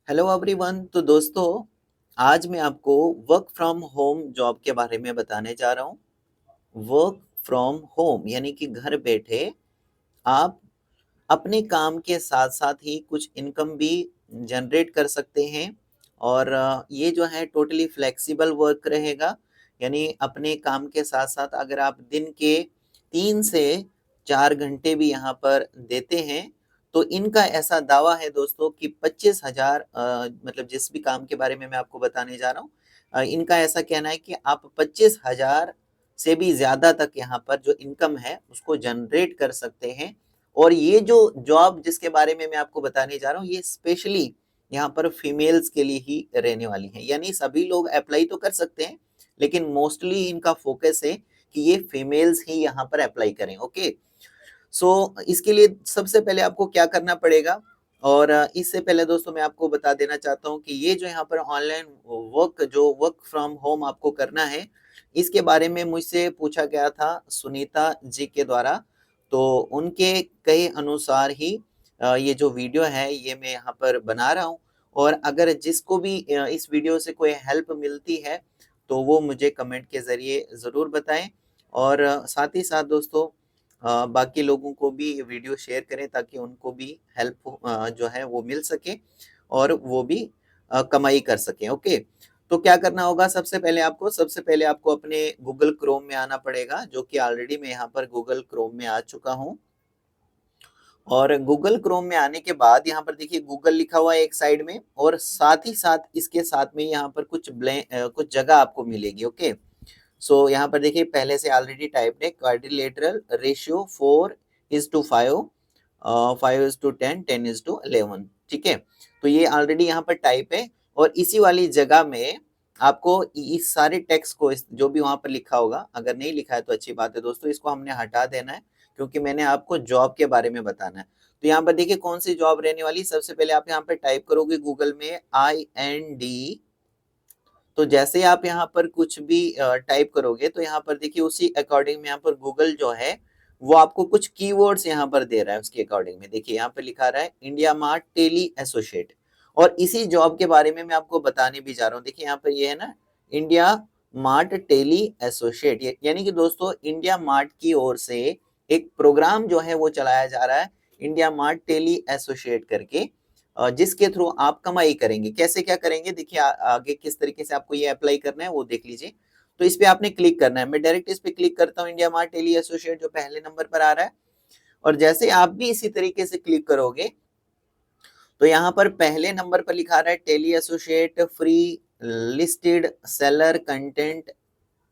Hello everyone. तो दोस्तों, आज मैं आपको वर्क फ्रॉम होम जॉब के बारे में बताने जा रहा हूँ। वर्क फ्रॉम होम यानी कि घर बैठे आप अपने काम के साथ साथ ही कुछ इनकम भी जनरेट कर सकते हैं। और ये जो है टोटली फ्लेक्सिबल वर्क रहेगा। यानी अपने काम के साथ साथ अगर आप दिन के 3 से 4 घंटे भी यहाँ पर देते हैं तो इनका ऐसा दावा है दोस्तों कि 25,000 मतलब जिस भी काम के बारे में मैं आपको बताने जा रहा हूँ, इनका ऐसा कहना है कि आप 25,000 से भी ज्यादा तक यहाँ पर जो इनकम है उसको जनरेट कर सकते हैं। और ये जो जॉब जिसके बारे में मैं आपको बताने जा रहा हूँ ये स्पेशली यहाँ पर फीमेल्स के लिए ही रहने वाली है। यानी सभी लोग अप्लाई तो कर सकते हैं लेकिन मोस्टली इनका फोकस है कि ये फीमेल्स ही यहाँ पर अप्लाई करें। ओके, इसके लिए सबसे पहले आपको क्या करना पड़ेगा, और इससे पहले दोस्तों मैं आपको बता देना चाहता हूँ कि ये जो यहाँ पर ऑनलाइन वर्क फ्रॉम होम आपको करना है, इसके बारे में मुझसे पूछा गया था सुनीता जी के द्वारा। तो उनके कहे अनुसार ही ये जो वीडियो है ये मैं यहाँ पर बना रहा हूँ। और अगर जिसको भी इस वीडियो से कोई हेल्प मिलती है तो वो मुझे कमेंट के जरिए जरूर बताएं। और साथ ही साथ दोस्तों बाकी लोगों को भी ये वीडियो शेयर करें ताकि उनको भी हेल्प जो है वो मिल सके और वो भी कमाई कर सकें। ओके, तो क्या करना होगा, सबसे पहले आपको अपने गूगल क्रोम में आना पड़ेगा, जो कि ऑलरेडी मैं यहाँ पर गूगल क्रोम में आ चुका हूँ। और गूगल क्रोम में आने के बाद यहाँ पर देखिए गूगल लिखा हुआ है एक साइड में, और साथ ही साथ इसके साथ में यहाँ पर कुछ जगह आपको मिलेगी। ओके, यहाँ पर देखिए पहले से ऑलरेडी टाइप है क्वाड्रिलेटरल रेशियो 4:5, 5:10, 10:11। ठीक है, तो ये ऑलरेडी यहाँ पर टाइप है। और इसी वाली जगह में आपको इस सारे टेक्स्ट को जो भी वहां पर लिखा होगा, अगर नहीं लिखा है तो अच्छी बात है दोस्तों, इसको हमने हटा देना है क्योंकि मैंने आपको जॉब के बारे में बताना है। तो यहाँ पर देखिए कौन सी जॉब रहने वाली। सबसे पहले आप यहाँ पर टाइप करोगे गूगल में IND। तो जैसे आप यहाँ पर कुछ भी टाइप करोगे तो यहाँ पर देखिए उसी अकॉर्डिंग में यहाँ पर गूगल जो है वो आपको कुछ कीवर्ड्स यहाँ पर दे रहा है। उसके अकॉर्डिंग में देखिए यहाँ पर लिखा रहा है इंडिया मार्ट टेली एसोसिएट। और इसी जॉब के बारे में मैं आपको बताने भी जा रहा हूँ। देखिए यहाँ पर ये है ना, इंडिया मार्ट टेली एसोसिएट, यानी कि दोस्तों इंडिया मार्ट की ओर से एक प्रोग्राम जो है वो चलाया जा रहा है, इंडिया मार्ट टेली एसोसिएट करके, जिसके थ्रू आप कमाई करेंगे। कैसे क्या करेंगे देखिए, आगे किस तरीके से आपको ये अप्लाई करना है वो देख लीजिए। तो इस पे आपने क्लिक करना है। मैं डायरेक्ट इस पे क्लिक करता हूँ, इंडिया मार्ट टेली एसोसिएट जो पहले नंबर पर आ रहा है। और जैसे आप भी इसी तरीके से क्लिक करोगे तो यहाँ पर पहले नंबर पर लिखा रहा है tele associate free listed seller content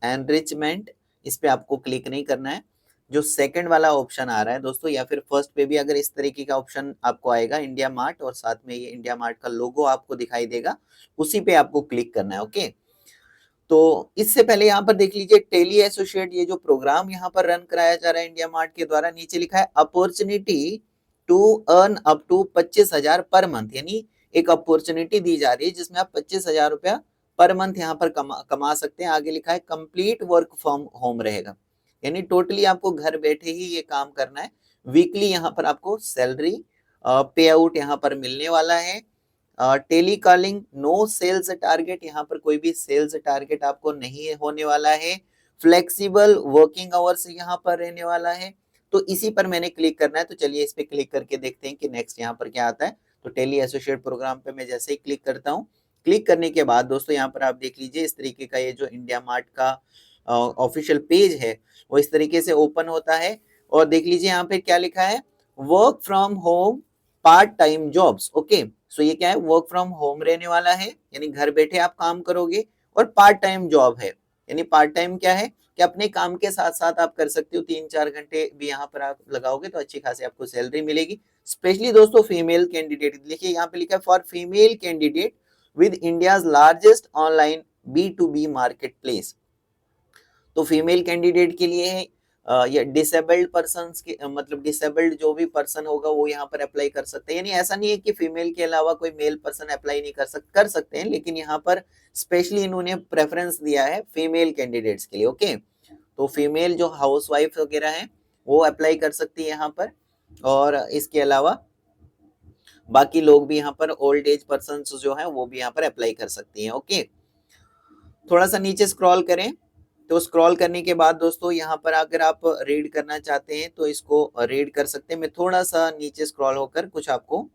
enrichment. इस पे आपको क्लिक नहीं करना है। जो सेकंड वाला ऑप्शन आ रहा है दोस्तों, या फिर फर्स्ट पे भी अगर इस तरीके का ऑप्शन आपको आएगा इंडिया मार्ट और साथ में ये इंडिया मार्ट का लोगो आपको दिखाई देगा, उसी पे आपको क्लिक करना है। ओके, तो इससे पहले यहाँ पर देख लीजिए टेली एसोसिएट, ये जो प्रोग्राम यहाँ पर रन कराया जा रहा है इंडिया मार्ट के द्वारा, नीचे लिखा है opportunity to earn up to 25,000 per month. यानी एक अपॉर्चुनिटी दी जा रही है जिसमें आप 25,000 रुपया पर मंथ यहाँ पर कमा सकते हैं। आगे लिखा है कंप्लीट वर्क फ्रॉम होम रहेगा, यानी टोटली आपको घर बैठे ही ये काम करना है। वीकली यहाँ पर आपको सैलरी पे आउट यहाँ पर मिलने वाला है। Tele calling no sales target, यहाँ पर कोई भी सेल्स टारगेट आपको नहीं होने वाला है। फ्लेक्सिबल वर्किंग आवर्स यहाँ पर रहने वाला है। तो इसी पर मैंने क्लिक करना है। तो चलिए इस पे क्लिक करके देखते हैं कि नेक्स्ट यहाँ पर क्या आता है। तो टेली एसोसिएट प्रोग्राम पे मैं जैसे ही क्लिक करता हूँ, क्लिक करने के बाद दोस्तों यहाँ पर आप देख लीजिए इस तरीके का ये जो इंडिया मार्ट का ऑफिशियल पेज है वो इस तरीके से ओपन होता है। और देख लीजिए यहाँ पे क्या लिखा है, work from home part time jobs. Okay, ये क्या है, वर्क फ्रॉम होम रहने वाला है, यानी घर बैठे आप काम करोगे। और पार्ट टाइम जॉब है, यानी पार्ट टाइम क्या है कि अपने काम के साथ साथ आप कर सकते हो, 3-4 घंटे भी यहाँ पर आप लगाओगे तो अच्छी खासी आपको सैलरी मिलेगी। स्पेशली दोस्तों फीमेल कैंडिडेट, देखिए यहाँ पे लिखा है for female candidate with India's largest online B2B market place. तो फीमेल कैंडिडेट के लिए है, या डिसेबल्ड पर्सन के, मतलब डिसेबल्ड जो भी पर्सन होगा वो यहाँ पर अप्लाई कर सकते हैं। यानी ऐसा नहीं है कि फीमेल के अलावा कोई मेल पर्सन अप्लाई नहीं कर सकते हैं, लेकिन यहाँ पर स्पेशली इन्होंने प्रेफरेंस दिया है फीमेल कैंडिडेट्स के लिए। ओके, तो फीमेल जो हाउस वाइफ वगैरह है वो अप्लाई कर सकती है यहाँ पर। और इसके अलावा बाकी लोग भी यहाँ पर ओल्ड एज पर्सन जो है वो भी यहाँ पर अप्लाई कर सकती हैं। ओके, थोड़ा सा नीचे स्क्रॉल करें, तो स्क्रॉल करने के बाद दोस्तों यहाँ पर अगर आप रीड करना चाहते हैं तो इसको रीड कर सकते हैं। मैं थोड़ा सा नीचे स्क्रॉल होकर कुछ आपको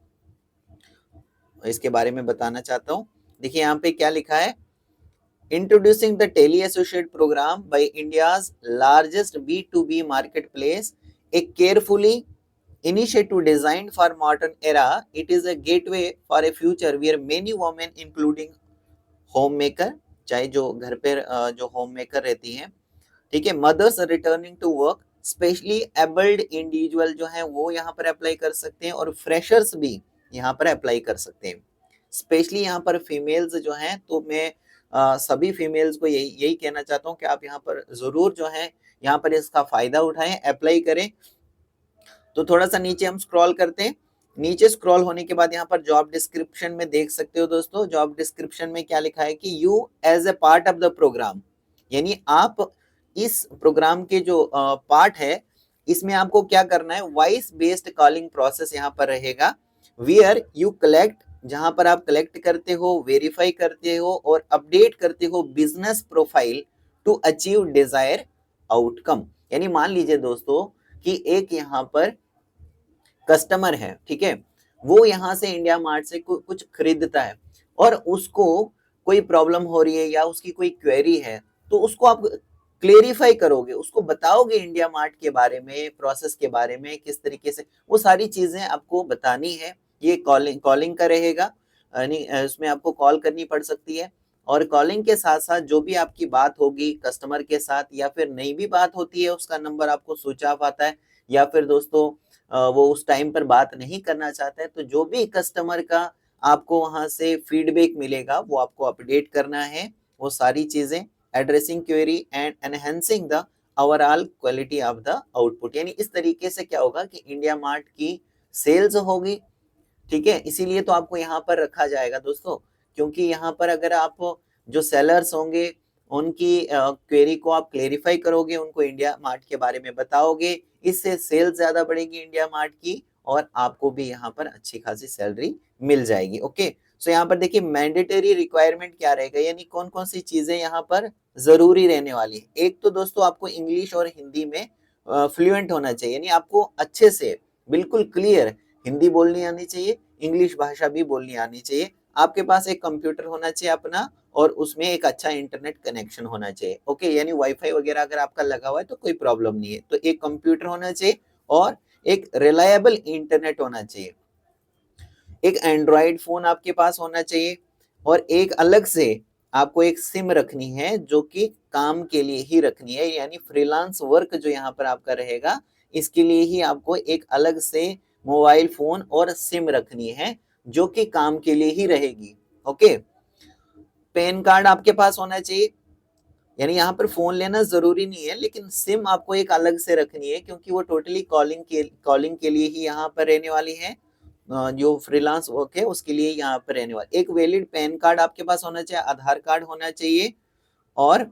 इसके बारे में बताना चाहता हूँ। देखिए यहाँ पे क्या लिखा है, introducing the tele associate program by India's largest B2B marketplace, a carefully initiative designed for modern era. It is a gateway for a future where many women including homemaker, चाहे जो घर पे जो होम मेकर रहती हैं, ठीक है, mothers returning to work, specially abled individual जो है वो यहाँ पर अप्लाई कर सकते हैं, और फ्रेशर्स भी यहाँ पर अप्लाई कर सकते हैं। स्पेशली यहाँ पर फीमेल्स जो हैं, तो मैं सभी फीमेल्स को यही यही कहना चाहता हूँ कि आप यहाँ पर जरूर जो है यहाँ पर इसका फायदा उठाएं, अप्लाई करें। तो थोड़ा सा नीचे हम स्क्रॉल करते हैं। नीचे स्क्रॉल होने के बाद यहाँ पर जॉब डिस्क्रिप्शन में देख सकते हो दोस्तों, जॉब डिस्क्रिप्शन में क्या लिखा है कि you as a part of the program, यानी आप इस प्रोग्राम के जो पार्ट है इसमें आपको क्या करना है, वॉइस बेस्ड कॉलिंग प्रोसेस यहाँ पर रहेगा, वियर यू कलेक्ट, जहां पर आप कलेक्ट करते हो, वेरीफाई करते हो और अपडेट करते हो business profile to achieve desire outcome. यानी मान लीजिए दोस्तों कि एक यहाँ पर कस्टमर है, ठीक है, वो यहाँ से इंडिया मार्ट से कुछ खरीदता है और उसको कोई प्रॉब्लम हो रही है या उसकी कोई क्वेरी है, तो उसको आप क्लेरिफाई करोगे, उसको बताओगे इंडिया मार्ट के बारे में, प्रोसेस के बारे में, किस तरीके से वो सारी चीजें आपको बतानी है। ये कॉलिंग का रहेगा, यानी उसमें आपको कॉल करनी पड़ सकती है, और कॉलिंग के साथ साथ जो भी आपकी बात होगी कस्टमर के साथ, या फिर नई भी बात होती है, उसका नंबर आपको स्विच ऑफ आता है, या फिर दोस्तों वो उस टाइम पर बात नहीं करना चाहता है, तो जो भी कस्टमर का आपको वहां से फीडबैक मिलेगा वो आपको अपडेट करना है, वो सारी चीजें, addressing query and enhancing the overall quality of the output. यानी इस तरीके से क्या होगा कि इंडिया मार्ट की सेल्स होगी, ठीक है, इसीलिए तो आपको यहाँ पर रखा जाएगा दोस्तों, क्योंकि यहाँ पर अगर आप जो सेलर्स होंगे उनकी क्वेरी को आप क्लेरिफाई करोगे, उनको इंडिया मार्ट के बारे में बताओगे, इससे सेल्स ज्यादा बढ़ेगी इंडिया मार्ट की, और आपको भी यहाँ पर अच्छी खासी सैलरी मिल जाएगी। ओके, सो यहाँ पर देखिए मैंडेटरी रिक्वायरमेंट क्या रहेगा, यानी कौन कौन सी चीजें यहाँ पर जरूरी रहने वाली है। एक तो दोस्तों आपको इंग्लिश और हिंदी में फ्लुएंट होना चाहिए, यानी आपको अच्छे से बिल्कुल क्लियर हिंदी बोलनी आनी चाहिए, इंग्लिश भाषा भी बोलनी आनी चाहिए। आपके पास एक कंप्यूटर होना चाहिए अपना, और उसमें एक अच्छा इंटरनेट कनेक्शन होना चाहिए। ओके, यानी वाईफाई वगैरह अगर आपका लगा हुआ है तो कोई प्रॉब्लम नहीं है। तो एक कंप्यूटर होना चाहिए और एक रिलायबल इंटरनेट होना चाहिए, एक एंड्रॉइड फोन आपके पास होना चाहिए, और एक अलग से आपको एक सिम रखनी है जो कि काम के लिए ही रखनी है, यानी फ्रीलांस वर्क जो यहाँ पर आपका रहेगा इसके लिए ही आपको एक अलग से मोबाइल फोन और सिम रखनी है जो कि काम के लिए ही रहेगी। ओके, पैन कार्ड आपके पास होना चाहिए, यानी यहाँ पर फोन लेना जरूरी नहीं है, लेकिन सिम आपको एक अलग से रखनी है क्योंकि वो टोटली कॉलिंग के लिए ही यहाँ पर रहने वाली है, जो फ्रीलांस वर्क है उसके लिए यहाँ पर रहने वाली। एक वैलिड पैन कार्ड आपके पास होना चाहिए, आधार कार्ड होना चाहिए, और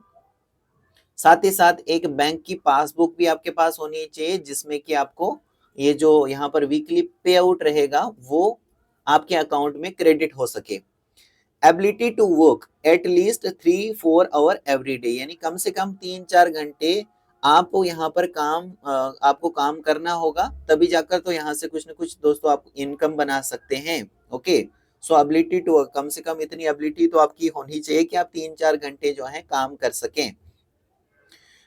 साथ ही साथ एक बैंक की पासबुक भी आपके पास होनी चाहिए जिसमें कि आपको ये जो यहाँ पर वीकली पे आउट रहेगा वो आपके अकाउंट में क्रेडिट हो सके। Ability to work at least 3-4 hour every day, यानी कम से कम 3-4 घंटे आपको यहाँ पर आपको काम करना होगा, तभी जाकर तो यहाँ से कुछ ना कुछ दोस्तों आप इनकम बना सकते हैं। Okay, so ability to work, कम से कम इतनी एबिलिटी तो आपकी होनी चाहिए कि आप 3-4 घंटे जो है काम कर सकें।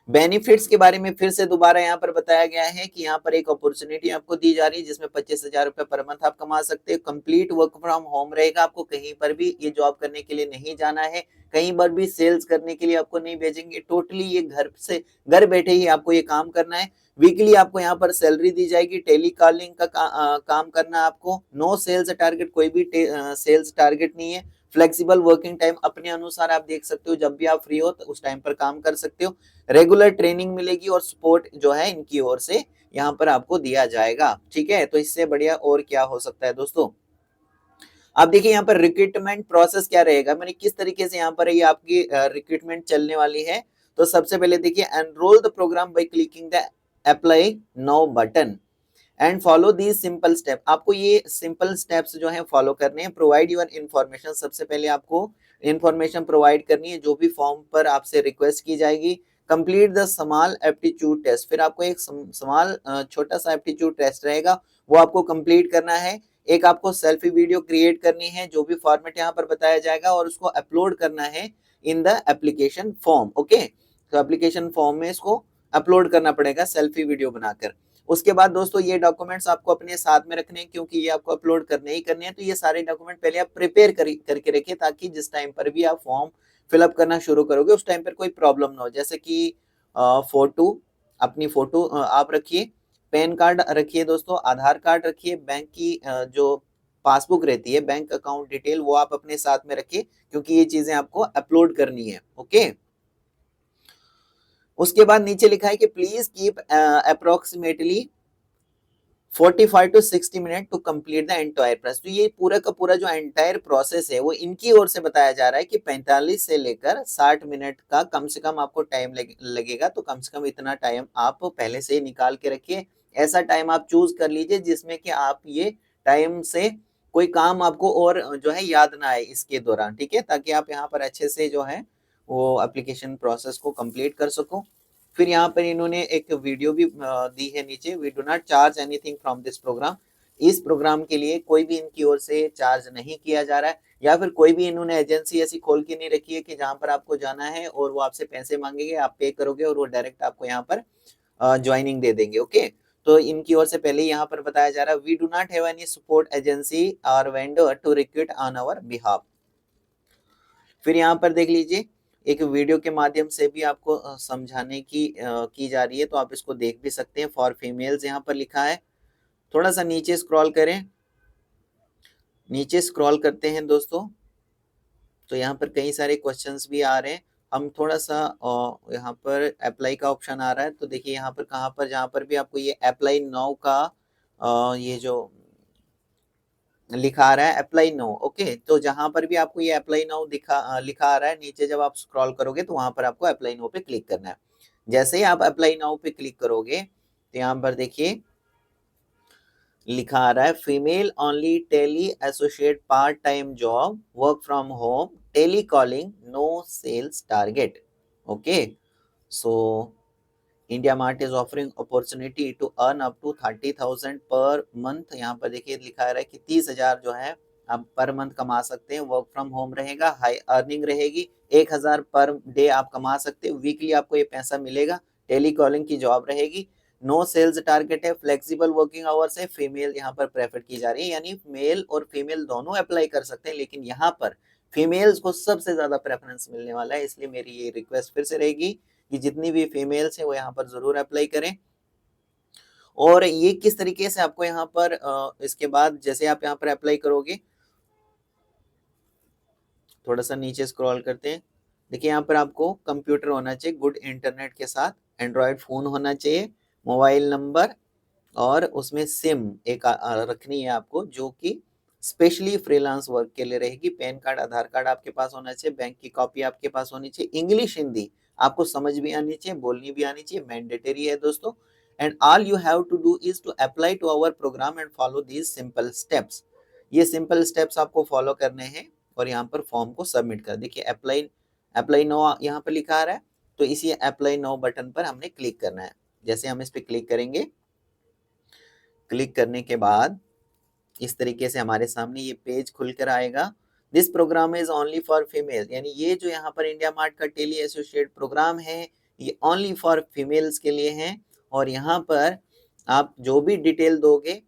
बेनिफिट्स के बारे में फिर से दोबारा यहाँ पर बताया गया है कि यहाँ पर एक अपॉर्चुनिटी आपको दी जा रही है जिसमें 25,000 रुपए पर मंथ आप कमा सकते हो। कंप्लीट वर्क फ्रॉम होम रहेगा, आपको कहीं पर भी ये जॉब करने के लिए नहीं जाना है, कहीं पर भी सेल्स करने के लिए आपको नहीं भेजेंगे, टोटली ये घर बैठे ही आपको ये काम करना है। वीकली आपको यहाँ पर सैलरी दी जाएगी, टेली कॉलिंग का काम करना आपको, नो सेल्स टारगेट, कोई भी सेल्स टारगेट नहीं है। फ्लेक्सिबल वर्किंग टाइम अपने अनुसार आप देख सकते हो, जब भी आप फ्री हो तो उस टाइम पर काम कर सकते हो। रेगुलर ट्रेनिंग मिलेगी और सपोर्ट जो है इनकी ओर से यहाँ पर आपको दिया जाएगा। ठीक है, तो इससे बढ़िया और क्या हो सकता है दोस्तों। आप देखिए यहाँ पर रिक्रूटमेंट प्रोसेस क्या रहेगा, मैंने किस तरीके से यहाँ पर ये आपकी रिक्रूटमेंट चलने वाली है। तो सबसे पहले देखिए, enrol the program by clicking the apply now button. And follow these simple step, आपको ये सिंपल स्टेप्स जो है फॉलो करने हैं। प्रोवाइड योर इन्फॉर्मेशन, सबसे पहले आपको इन्फॉर्मेशन प्रोवाइड करनी है जो भी फॉर्म पर आपसे रिक्वेस्ट की जाएगी। Complete the small aptitude test, फिर आपको एक स्मॉल छोटा सा एप्टीट्यूड टेस्ट रहेगा, वो आपको कंप्लीट करना है। एक आपको सेल्फी वीडियो क्रिएट करनी है, जो भी फॉर्मेट यहाँ पर बताया जाएगा, और उसको अपलोड करना है in the application form. Okay, तो एप्लीकेशन फॉर्म में इसको अपलोड करना पड़ेगा सेल्फी वीडियो बनाकर। उसके बाद दोस्तों ये डॉक्यूमेंट्स आपको अपने साथ में रखने हैं, क्योंकि ये आपको अपलोड करने ही करने हैं। तो ये सारे डॉक्यूमेंट पहले आप प्रिपेयर करके रखिए, ताकि जिस टाइम पर भी आप फॉर्म फिलअप करना शुरू करोगे उस टाइम पर कोई प्रॉब्लम ना हो। जैसे कि फोटो, अपनी फोटो आप रखिए, पैन कार्ड रखिए दोस्तों, आधार कार्ड रखिए, बैंक की जो पासबुक रहती है, बैंक अकाउंट डिटेल, वो आप अपने साथ में रखिए, क्योंकि ये चीजें आपको अपलोड करनी है। ओके, उसके बाद नीचे लिखा है कि please keep approximately 45 to 60 minute to complete the entire process. तो ये पूरा का पूरा जो एंटायर प्रोसेस है वो इनकी ओर से बताया जा रहा है कि 45 से लेकर 60 मिनट का कम से कम आपको टाइम लगेगा। तो कम से कम इतना टाइम आप पहले से निकाल के रखिए। ऐसा टाइम आप चूज कर लीजिए जिसमें कि आप ये टाइम से कोई काम आपको और जो है याद ना आए इसके दौरान, ठीक है, ताकि आप यहाँ पर अच्छे से जो है वो एप्लीकेशन प्रोसेस को कंप्लीट कर सको। फिर यहाँ पर इन्होंने एक वीडियो भी दी है नीचे, we do not charge anything from this program. इस प्रोग्राम के लिए कोई भी इनकी ओर से चार्ज नहीं किया जा रहा है, या फिर कोई भी इन्होंने एजेंसी ऐसी खोल के नहीं रखी है कि जहां पर आपको जाना है और वो आपसे पैसे मांगेंगे, आप पे करोगे और वो डायरेक्ट आपको यहाँ पर ज्वाइनिंग दे देंगे। ओके, तो इनकी ओर से पहले यहाँ पर बताया जा रहा है, we do not have any support agency और vendor to recruit on our behalf. फिर यहाँ पर देख लीजिए, एक वीडियो के माध्यम से भी आपको समझाने की जा रही है, तो आप इसको देख भी सकते हैं। फॉर फीमेल्स यहाँ पर लिखा है, थोड़ा सा नीचे स्क्रॉल करें, नीचे स्क्रॉल करते हैं दोस्तों, तो यहाँ पर कई सारे क्वेश्चंस भी आ रहे हैं। हम थोड़ा सा यहाँ पर अप्लाई का ऑप्शन आ रहा है, तो देखिए यहाँ पर कहाँ पर, जहाँ पर भी आपको ये अप्लाई नाउ का ये जो लिखा आ रहा है अप्लाई नो। ओके, तो जहां पर भी आपको ये अप्लाई नाउ लिखा आ रहा है, नीचे जब आप स्क्रॉल करोगे तो वहां पर आपको अप्लाई नो पे क्लिक करना है। जैसे ही आप अप्लाई नाउ पे क्लिक करोगे तो यहाँ पर देखिए लिखा आ रहा है, female only tele associate part time job, work from home, tele calling, no sales target. Okay, so IndiaMART is offering opportunity to earn up to 30,000 per month. यहाँ पर देखिए लिखा है कि 30,000 जो है आप पर मंथ कमा सकते हैं। वर्क फ्रॉम होम रहेगा, हाई अर्निंग रहेगी, 1,000 पर डे आप कमा सकते हैं, वीकली आपको ये पैसा मिलेगा। टेली कॉलिंग की जॉब रहेगी, नो सेल्स टारगेट है, फ्लेक्सिबल वर्किंग आवर्स है। फीमेल यहाँ पर प्रेफर की जा रही है, यानी मेल और फीमेल दोनों अप्लाई कर सकते हैं, लेकिन यहाँ पर फीमेल्स को सबसे ज्यादा प्रेफरेंस मिलने वाला है। इसलिए मेरी ये रिक्वेस्ट फिर से रहेगी कि जितनी भी फीमेल्स है वो यहाँ पर जरूर अप्लाई करें। और ये किस तरीके से आपको यहाँ पर इसके बाद जैसे आप यहाँ पर अप्लाई करोगे, थोड़ा सा नीचे स्क्रॉल करते हैं, देखिए यहाँ पर आपको कंप्यूटर होना चाहिए गुड इंटरनेट के साथ, एंड्रॉयड फोन होना चाहिए, मोबाइल नंबर, और उसमें सिम एक रखनी है आपको, जो कि स्पेशली फ्रीलांस वर्क के लिए रहेगी। पैन कार्ड, आधार कार्ड आपके पास होना चाहिए, बैंक की कॉपी आपके पास होनी चाहिए, इंग्लिश हिंदी आपको समझ भी आनी चाहिए, बोलनी भी आनी चाहिए, मैंडेटरी है दोस्तों। And all you have to do is to apply to our program and follow these simple steps. ये सिंपल स्टेप्स आपको फॉलो करने हैं और यहाँ पर फॉर्म को सबमिट कर, देखिए अप्लाई अप्लाई नो यहाँ पर लिखा आ रहा है, तो इसी अप्लाई नो बटन पर हमने क्लिक करना है। जैसे हम इस पर क्लिक करेंगे, क्लिक करने के बाद इस तरीके से हमारे सामने ये पेज खुलकर आएगा। This program is only for female, यानी ये जो यहाँ पर इंडिया मार्ट का टेली एसोसिएट प्रोग्राम है ये ओनली फॉर फीमेल्स के लिए है। और यहाँ पर आप जो भी डिटेल दोगे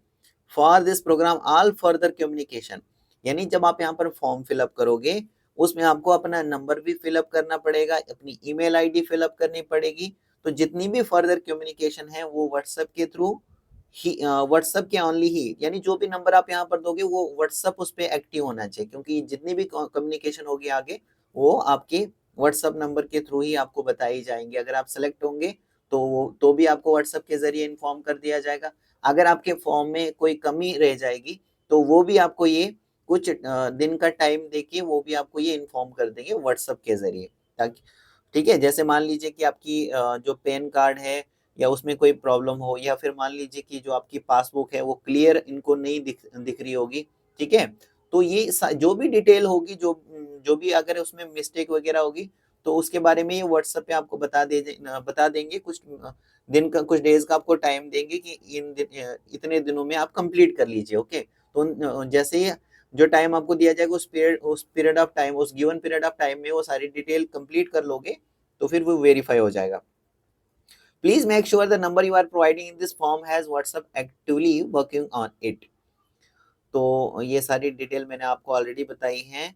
for this program all further communication, यानी जब आप यहाँ पर फॉर्म फिलअप करोगे उसमें आपको अपना नंबर भी फिलअप करना पड़ेगा, अपनी ईमेल आईडी फिलअप करनी पड़ेगी। तो जितनी भी फर्दर कम्युनिकेशन है वो व्हाट्सएप के थ्रू ही, व्हाट्सएप के ओनली ही, यानी जो भी नंबर आप यहाँ पर दोगे वो व्हाट्सएप उस पर एक्टिव होना चाहिए, क्योंकि जितनी भी कम्युनिकेशन होगी आगे वो आपके व्हाट्सएप नंबर के थ्रू ही आपको बताई जाएंगे। अगर आप सेलेक्ट होंगे तो भी आपको व्हाट्सएप के जरिए इन्फॉर्म कर दिया जाएगा। अगर आपके फॉर्म में कोई कमी रह जाएगी तो वो भी आपको ये कुछ दिन का टाइम देके वो भी आपको ये इन्फॉर्म कर देंगे व्हाट्सएप के जरिए, ताकि ठीक है। जैसे मान लीजिए कि आपकी जो पैन कार्ड है या उसमें कोई प्रॉब्लम हो, या फिर मान लीजिए कि जो आपकी पासबुक है वो क्लियर इनको नहीं दिख रही होगी, ठीक है। तो ये जो भी डिटेल होगी, जो भी अगर उसमें मिस्टेक वगैरह होगी, तो उसके बारे में ये व्हाट्सएप पे आपको बता देंगे। कुछ दिन का, कुछ डेज का आपको टाइम देंगे कि इतने दिनों में आप कंप्लीट कर लीजिए, ओके। तो जैसे ही जो टाइम आपको दिया जाएगा, उस पीरियड ऑफ टाइम, उस गिवन पीरियड ऑफ टाइम में वो सारी डिटेल कंप्लीट कर लोगे, तो फिर वो वेरीफाई हो जाएगा। Please make sure the number you are providing in this form has WhatsApp actively working on it. तो ये सारी डिटेल मैंने आपको ऑलरेडी बताई हैं।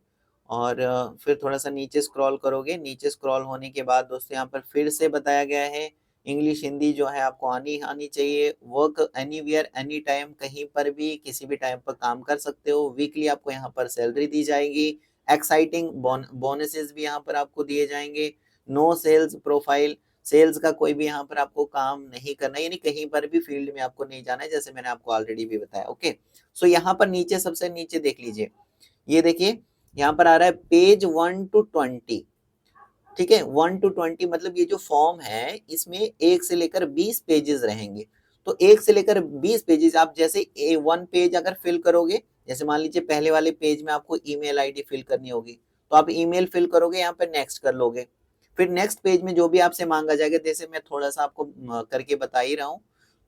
और फिर थोड़ा सा नीचे स्क्रॉल करोगे, नीचे स्क्रॉल होने के बाद दोस्तों यहाँ पर फिर से बताया गया है, इंग्लिश हिंदी जो है आपको आनी आनी चाहिए। वर्क एनीवेयर एनी टाइम, कहीं पर भी किसी भी टाइम पर काम कर सकते हो। वीकली आपको यहाँ पर सैलरी दी जाएगी। एक्साइटिंग बोनसेस भी यहाँ पर आपको दिए जाएंगे। नो सेल्स प्रोफाइल, सेल्स का कोई भी यहाँ पर आपको काम नहीं करना, यानी कहीं पर भी फील्ड में आपको नहीं जाना है, जैसे मैंने आपको ऑलरेडी भी बताया, ओके। सो यहाँ पर नीचे, सबसे नीचे देख लीजिए, ये देखिए यहाँ पर आ रहा है पेज 1 to 20, ठीक है। 1 to 20 मतलब ये जो फॉर्म है इसमें 1 से लेकर 20 पेजेस रहेंगे। तो 1 से लेकर 20 पेजेस, आप जैसे 1 पेज अगर फिल करोगे, जैसे मान लीजिए पहले वाले पेज में आपको ईमेल आईडी फिल करनी होगी, तो आप ईमेल फिल करोगे, यहाँ पे नेक्स्ट कर लोगे। फिर नेक्स्ट पेज में जो भी आपसे मांगा जाएगा, जैसे मैं थोड़ा सा आपको करके बता ही रहा हूँ,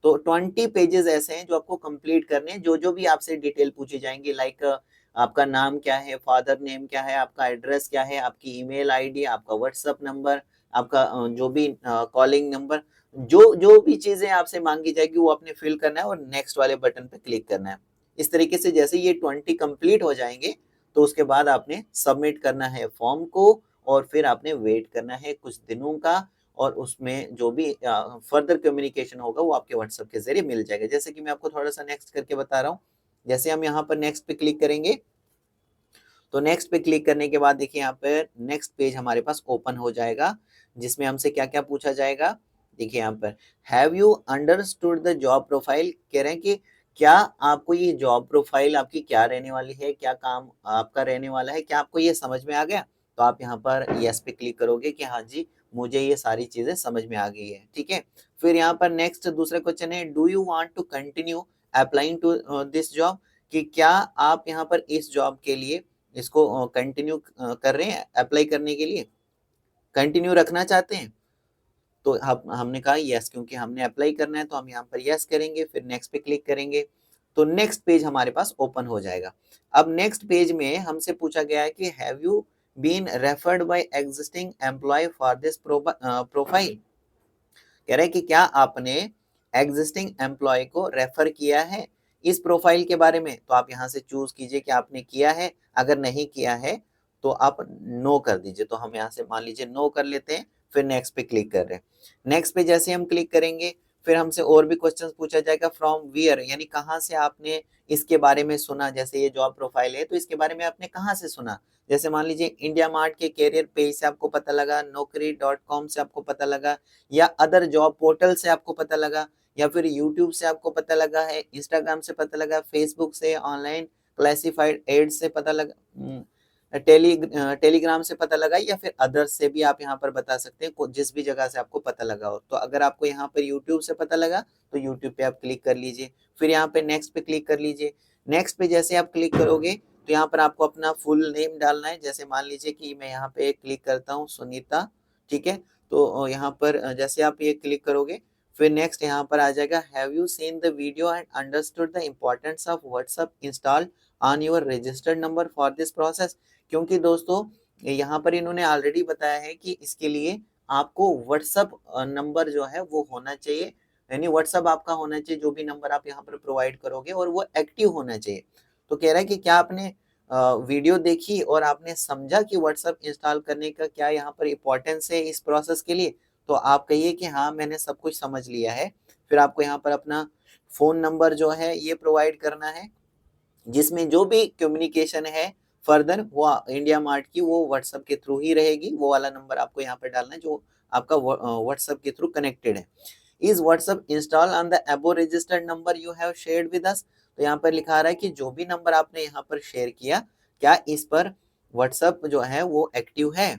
तो 20 पेजेस ऐसे हैं जो आपको कंप्लीट करने हैं। जो जो भी आपसे डिटेल पूछी जाएंगी, लाइक आपका नाम क्या है, फादर नेम क्या है, आपका एड्रेस क्या है, आपकी ईमेल आईडी, आपका व्हाट्सएप नंबर, आपका जो भी कॉलिंग नंबर, जो जो भी चीजें आपसे मांगी जाएगी वो आपने फिल करना है और नेक्स्ट वाले बटन पे क्लिक करना है। इस तरीके से जैसे ये 20 कंप्लीट हो जाएंगे, तो उसके बाद आपने सबमिट करना है फॉर्म को, और फिर आपने वेट करना है कुछ दिनों का, और उसमें जो भी फर्दर कम्युनिकेशन होगा वो आपके व्हाट्सएप के जरिए मिल जाएगा। जैसे कि मैं आपको थोड़ा सा नेक्स्ट करके बता रहा हूँ। जैसे हम यहाँ पर नेक्स्ट पे क्लिक करेंगे, तो नेक्स्ट पे क्लिक करने के बाद देखिए यहाँ पर नेक्स्ट पेज हमारे पास ओपन हो जाएगा, जिसमें हमसे क्या क्या पूछा जाएगा। देखिए यहाँ पर have you understood the job profile, कह रहे हैं कि क्या आपको ये जॉब प्रोफाइल आपकी क्या रहने वाली है, क्या काम आपका रहने वाला है, क्या आपको ये समझ में आ गया। तो आप यहाँ पर यस पे क्लिक करोगे कि हाँ जी, मुझे ये सारी चीजें समझ में आ गई है, ठीक है। फिर यहाँ पर नेक्स्ट दूसरा क्वेश्चन है, do you want to continue applying to this job, कि क्या आप यहाँ पर इस जॉब के लिए इसको कंटिन्यू कर रहे हैं, अप्लाई करने के लिए कंटिन्यू रखना चाहते हैं। तो हमने कहा यस, क्योंकि हमने अप्लाई करना है तो हम यहाँ पर यस करेंगे, फिर नेक्स्ट पे क्लिक करेंगे, तो नेक्स्ट पेज हमारे पास ओपन हो जाएगा। अब नेक्स्ट पेज में हमसे पूछा गया है कि have you been referred by existing employee for this profile, कह रहे हैं कि क्या आपने एग्जिस्टिंग एम्प्लॉय को रेफर किया है इस प्रोफाइल के बारे में। तो आप यहाँ से चूज कीजिए कि आपने किया है, अगर नहीं किया है तो आप नो कर दीजिए। तो हम यहाँ से मान लीजिए नो कर लेते हैं, फिर नेक्स्ट पे क्लिक कर रहे हैं। नेक्स्ट पे जैसे हम क्लिक करेंगे, फिर हमसे और भी क्वेश्चंस पूछा जाएगा, फ्रॉम वियर, यानी कहाँ से आपने इसके बारे में सुना। जैसे ये जॉब प्रोफाइल है तो इसके बारे में आपने कहाँ से सुना। जैसे मान लीजिए इंडिया मार्ट के कैरियर पेज से आपको पता लगा, naukri.com से आपको पता लगा, या अदर जॉब पोर्टल से आपको पता लगा, या फिर यूट्यूब से आपको पता लगा है, इंस्टाग्राम से पता लगा, फेसबुक से, ऑनलाइन क्लासिफाइड एड से पता लगा, टेलीग्राम से पता लगा, या फिर अदर्स से भी आप यहाँ पर बता सकते हैं, जिस भी जगह से आपको पता लगा हो। तो अगर आपको यहाँ पर यूट्यूब से पता लगा तो यूट्यूब पे आप क्लिक कर लीजिए, फिर यहाँ पे नेक्स्ट पे क्लिक कर लीजिए। नेक्स्ट पे जैसे आप क्लिक करोगे तो यहाँ पर आपको अपना फुल नेम डालना है। जैसे मान लीजिए कि मैं यहाँ पे क्लिक करता हूँ सुनीता, ठीक है। तो यहाँ पर जैसे आप ये क्लिक करोगे, फिर नेक्स्ट यहाँ पर आ जाएगा, have you seen the video and understood the importance of WhatsApp install on your registered number for this process. क्योंकि दोस्तों यहाँ पर इन्होंने ऑलरेडी बताया है कि इसके लिए आपको व्हाट्सएप नंबर जो है वो होना चाहिए, यानी व्हाट्सएप आपका होना चाहिए, जो भी नंबर आप यहाँ पर प्रोवाइड करोगे, और वो एक्टिव होना चाहिए। तो कह रहा है कि क्या आपने वीडियो देखी और आपने समझा कि व्हाट्सएप इंस्टॉल करने का क्या यहाँ पर इम्पोर्टेंस है इस प्रोसेस के लिए। तो आप कहिए कि हाँ, मैंने सब कुछ समझ लिया है। फिर आपको यहाँ पर अपना फोन नंबर जो है ये प्रोवाइड करना है, जिसमें जो भी कम्युनिकेशन है फर्दर वो इंडिया मार्ट की वो व्हाट्सएप के थ्रू ही रहेगी। वो वाला नंबर आपको यहाँ पे डालना है जो आपका व्हाट्सएप के थ्रू कनेक्टेड है। Is WhatsApp install on the above registered number you have shared with us. तो यहाँ पर लिखा आ रहा है कि जो भी नंबर आपने यहाँ पर शेयर किया, क्या इस पर व्हाट्सएप जो है वो एक्टिव है।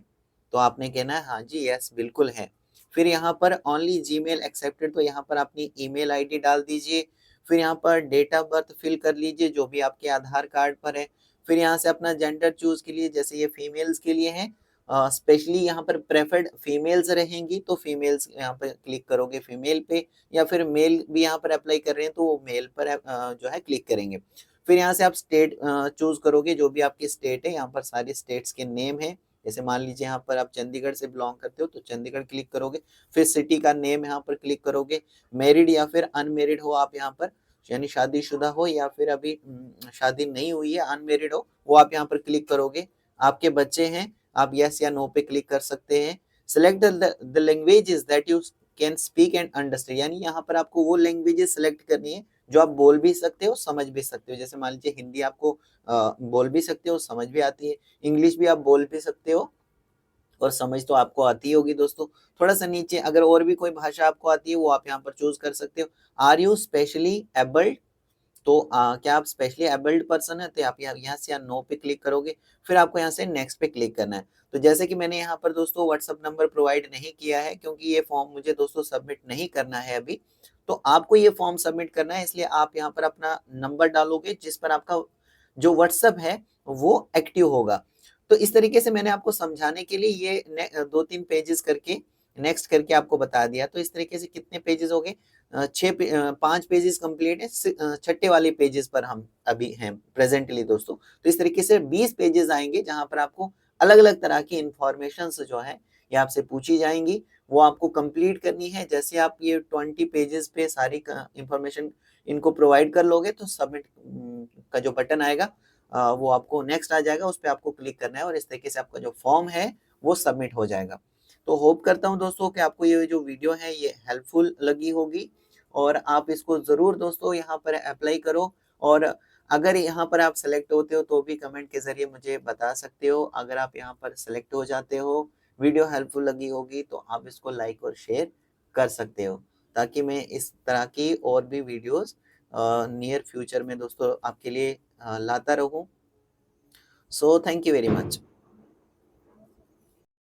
तो आपने कहना है हाँ जी, यस बिल्कुल है। फिर यहाँ पर ओनली जीमेल एक्सेप्टेड, तो यहाँ पर अपनी ईमेल आईडी डाल दीजिए। फिर यहाँ पर डेट ऑफ बर्थ फिल कर लीजिए जो भी आपके आधार कार्ड पर है। फिर यहाँ से अपना जेंडर चूज के लिए, जैसे ये फीमेल्स के लिए है, स्पेशली यहाँ पर प्रेफर्ड फीमेल्स रहेंगी तो फीमेल्स यहाँ पर क्लिक करोगे फीमेल पे, या फिर मेल भी यहाँ पर अप्लाई कर रहे हैं तो वो मेल पर जो है क्लिक करेंगे। फिर यहाँ से आप स्टेट चूज करोगे, जो भी आपकी स्टेट है, यहाँ पर सारी स्टेट्स के नेम है। जैसे मान लीजिए यहाँ पर आप चंडीगढ़ से बिलोंग करते हो तो चंडीगढ़ क्लिक करोगे। फिर सिटी का नेम यहाँ पर क्लिक करोगे। मैरिड या फिर अनमेरिड हो आप यहाँ पर, यानी शादीशुदा हो या फिर अभी शादी नहीं हुई है, अनमेरिड हो, वो आप यहाँ पर क्लिक करोगे। आपके बच्चे हैं, आप यस या नो पे क्लिक कर सकते हैं। Select the languages that you can speak and understand, यानी यहाँ पर आपको वो लैंग्वेजेस सेलेक्ट करनी है जो आप बोल भी सकते हो, समझ भी सकते हो। जैसे मान लीजिए हिंदी आपको बोल भी सकते हो, समझ भी आती है। इंग्लिश भी आप बोल भी सकते हो और समझ तो आपको आती होगी दोस्तों। थोड़ा सा नीचे अगर और भी कोई भाषा आपको आती है वो आप यहाँ पर चूज कर सकते हो। आर यू स्पेशली एबल्ड, तो क्या आप स्पेशली एबल्ड पर्सन है, तो आप यहाँ से या नो पे क्लिक करोगे। फिर आपको यहाँ से नेक्स्ट पे क्लिक करना है। तो जैसे कि मैंने यहाँ पर दोस्तों व्हाट्सअप नंबर प्रोवाइड नहीं किया है क्योंकि ये फॉर्म मुझे दोस्तों सबमिट नहीं करना है अभी, तो आपको ये फॉर्म सबमिट करना है, इसलिए आप यहाँ पर अपना नंबर डालोगे जिस पर आपका जो व्हाट्सअप है वो एक्टिव होगा। तो इस तरीके से मैंने आपको समझाने के लिए ये 2-3 पेजेस करके नेक्स्ट करके आपको बता दिया। तो इस तरीके से कितने पेजेस हो गए, 5 पेजेस कंप्लीट है। छठे वाले पेजेस पर हम अभी हैं प्रेजेंटली दोस्तों। तो इस तरीके से 20 पेजेस आएंगे जहां पर आपको अलग अलग तरह की इंफॉर्मेशन जो है ये आपसे पूछी जाएंगी, वो आपको कंप्लीट करनी है। जैसे आप ये 20 पेजेस पे सारी इंफॉर्मेशन इनको प्रोवाइड कर लोगे तो सबमिट का जो बटन आएगा वो आपको नेक्स्ट आ जाएगा, उस पर आपको क्लिक करना है और इस तरीके से आपका जो फॉर्म है वो सबमिट हो जाएगा। तो होप करता हूं दोस्तों कि आपको ये जो वीडियो है ये हेल्पफुल लगी होगी और आप इसको जरूर दोस्तों यहाँ पर अप्लाई करो। और अगर यहाँ पर आप सेलेक्ट होते हो तो भी कमेंट के जरिए मुझे बता सकते हो। अगर आप यहाँ पर सेलेक्ट हो जाते हो, वीडियो हेल्पफुल लगी होगी तो आप इसको लाइक और शेयर कर सकते हो, ताकि मैं इस तरह की और भी वीडियोस नियर फ्यूचर में दोस्तों आपके लिए लाता रहूं। So thank you very much.